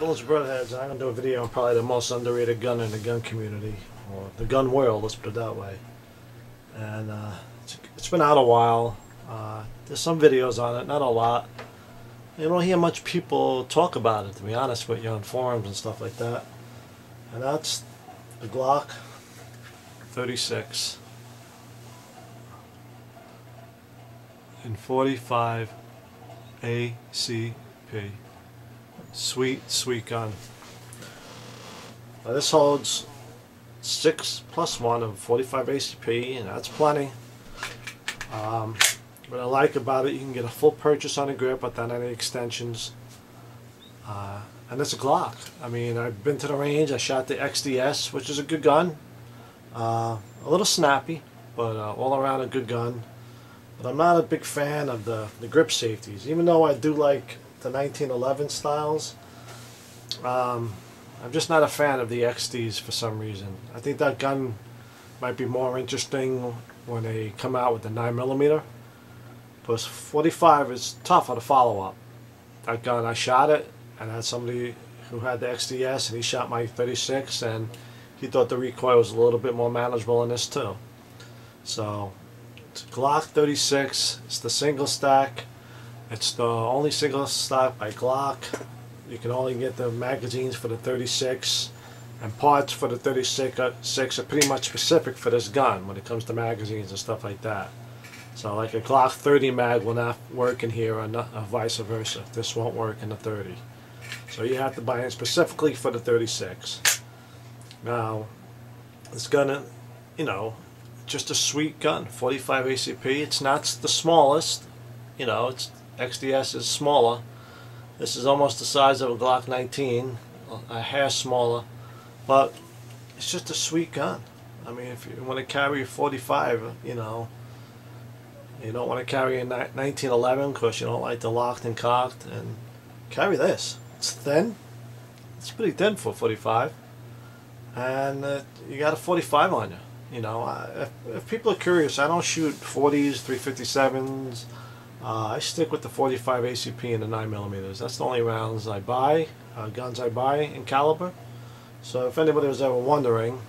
Village Brotheads. I'm going to do a video on probably the most underrated gun in the gun community, or the gun world, let's put it that way. And it's been out a while. There's some videos on it, not a lot. You don't hear much people talk about it, to be honest with you, on forums and stuff like that. And that's the Glock 36 in 45 ACP. Sweet, sweet gun. Now this holds 6+1 of 45 ACP, and that's plenty. What I like about it, you can get a full purchase on the grip without any extensions. And it's a Glock. I mean, I've been to the range, I shot the XDS, which is a good gun. A little snappy, but all around a good gun. But I'm not a big fan of the grip safeties, even though I do like the 1911 styles. I'm just not a fan of the XDs for some reason. I think that gun might be more interesting when they come out with the 9mm. Plus 45 is tough on the follow-up. That gun, I shot it, and I had somebody who had the XDS, and he shot my 36, and he thought the recoil was a little bit more manageable in this too. So it's Glock 36. It's the single stack. It's the only single stack by Glock. You can only get the magazines for the 36, and parts for the 36 are pretty much specific for this gun when it comes to magazines and stuff like that. So like a Glock 30 mag will not work in here, or vice versa. This won't work in the 30. So you have to buy it specifically for the 36. Now, this gun, you know, just a sweet gun. 45 ACP. It's not the smallest. You know, it's XDS is smaller. This is almost the size of a Glock 19, a hair smaller, but it's just a sweet gun. I mean, if you want to carry a 45, you know, you don't want to carry a 1911 because you don't like the locked and cocked, and carry this. It's thin. It's pretty thin for 45, and you got a 45 on you. You know, if people are curious, I don't shoot 40s, 357s. I stick with the 45 ACP and the 9mm. That's the only rounds I buy, guns I buy in caliber. So if anybody was ever wondering,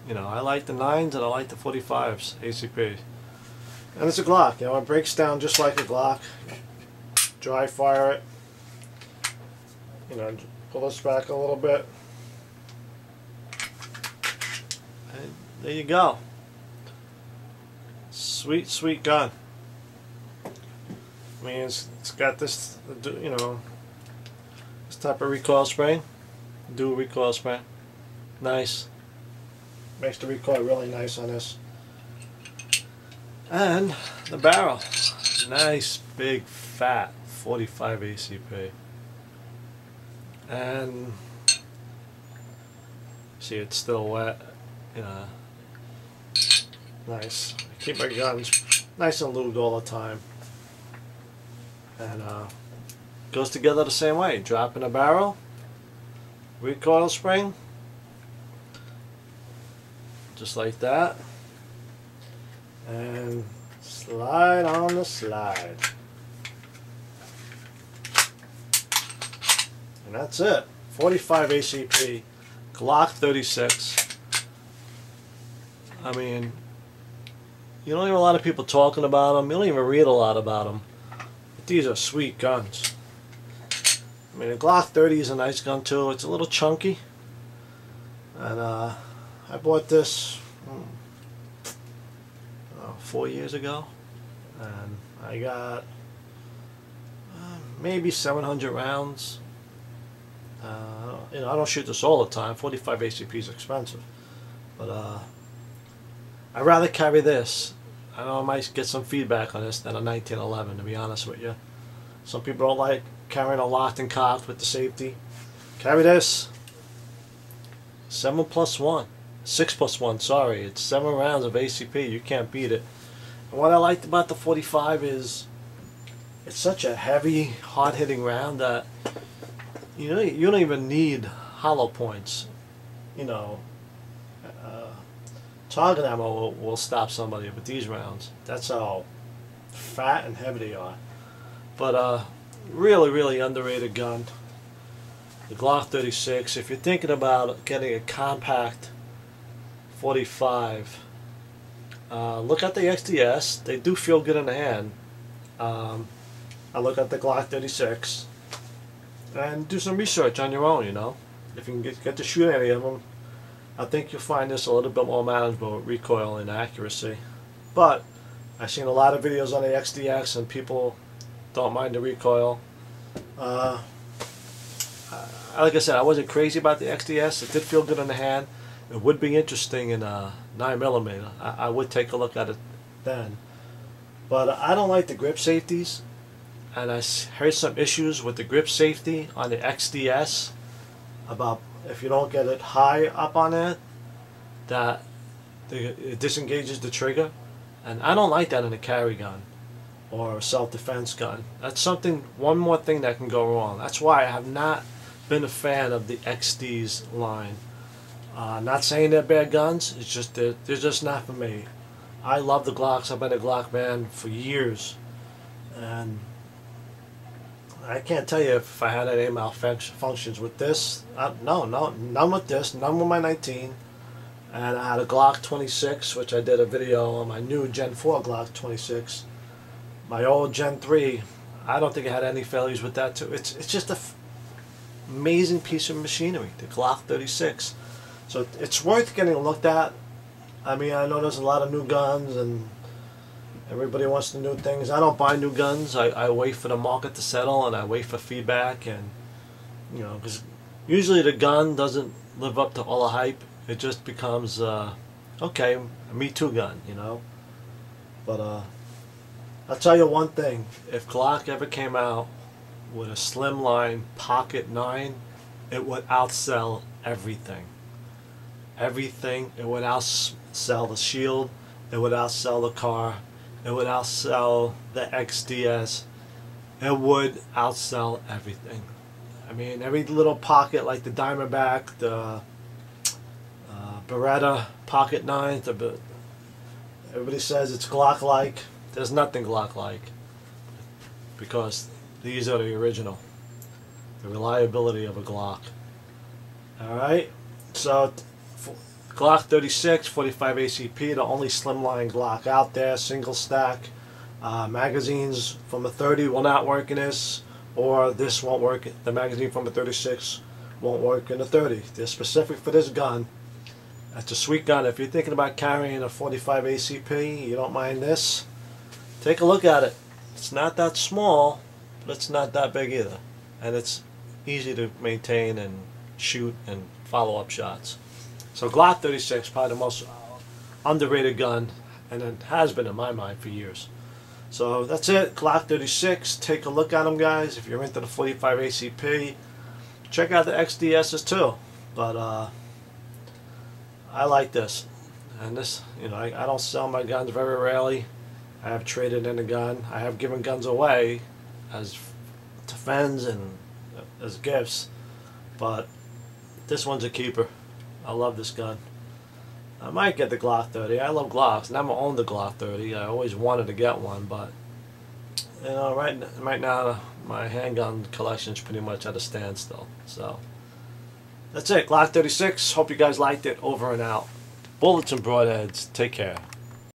you know, I like the 9s and I like the 45s ACP. And it's a Glock, you know, it breaks down just like a Glock. Dry fire it. You know, pull this back a little bit. And there you go. Sweet, sweet gun. I mean, it's got this, you know, this type of recoil spring, dual recoil spring. Nice. Makes the recoil really nice on this. And the barrel, nice, big, fat 45 ACP. And see, it's still wet. You know, nice. I keep my guns nice and lubed all the time. And goes together the same way. Drop in a barrel, recoil spring, just like that, and slide on the slide. And that's it. 45 ACP, Glock 36. I mean, you don't hear a lot of people talking about them. You don't even read a lot about them. These are sweet guns. I mean, the Glock 30 is a nice gun too. It's a little chunky, and I bought this 4 years ago, and I got maybe 700 rounds. You know, I don't shoot this all the time. 45 ACP is expensive, but I'd rather carry this. I know I might get some feedback on this than a 1911, to be honest with you. Some people don't like carrying a locked and cocked with the safety. Carry this. 7+1. 6+1, sorry. It's 7 rounds of ACP. You can't beat it. And what I liked about the 45 is it's such a heavy, hard-hitting round that you don't even need hollow points. You know, target ammo will stop somebody with these rounds. That's how fat and heavy they are. But really, really underrated gun. the Glock 36. If you're thinking about getting a compact 45, look at the XDS. They do feel good in the hand. I look at the Glock 36 and do some research on your own, you know. If you can get to shoot any of them, I think you'll find this a little bit more manageable with recoil and accuracy. But I've seen a lot of videos on the XDX and people don't mind the recoil. Like I said, I wasn't crazy about the XDS. It did feel good in the hand. It would be interesting in a 9mm. I would take a look at it then. But I don't like the grip safeties. And I heard some issues with the grip safety on the XDS about if you don't get it high up on it, that it disengages the trigger. And I don't like that in a carry gun or a self-defense gun. That's something, one more thing that can go wrong. That's why I have not been a fan of the XD's line. Not saying they're bad guns, it's just they're just not for me. I love the Glocks. I've been a Glock man for years, and I can't tell you if I had any malfunctions with this. No, none with this, none with my 19. And I had a Glock 26, which I did a video on my new Gen 4 Glock 26. My old Gen 3, I don't think I had any failures with that too. It's just an amazing piece of machinery, the Glock 36. So it's worth getting looked at. I mean, I know there's a lot of new guns and everybody wants the new things. I don't buy new guns. I wait for the market to settle and I wait for feedback, and you know, because usually the gun doesn't live up to all the hype. It just becomes okay, a Me Too gun, you know. But I'll tell you one thing: if Glock ever came out with a slimline Pocket 9, it would outsell everything. Everything. It would outsell the Shield. It would outsell the car. It would outsell the XDS. It would outsell everything. I mean, every little pocket, like the Diamondback, the Beretta Pocket 9, everybody says it's Glock-like. There's nothing Glock-like, because these are the original. The reliability of a Glock. Alright, so Glock 36, 45 ACP, the only slimline Glock out there, single stack. Magazines from a 30 will not work in this, or this won't work. The magazine from a 36 won't work in a 30. They're specific for this gun. It's a sweet gun. If you're thinking about carrying a 45 ACP, you don't mind this, take a look at it. It's not that small, but it's not that big either. And it's easy to maintain and shoot and follow up shots. So Glock 36, probably the most underrated gun, and it has been in my mind for years. So that's it, Glock 36. Take a look at them, guys. If you're into the 45 ACP, check out the XDSs too. But I like this. And this, you know, I don't sell my guns very rarely. I have traded in a gun. I have given guns away as to friends and as gifts. But this one's a keeper. I love this gun. I might get the Glock 30. I love Glocks. Never owned the Glock 30. I always wanted to get one, but you know, right now my handgun collection is pretty much at a standstill. So that's it. Glock 36. Hope you guys liked it. Over and out. Bullets and broadheads. Take care.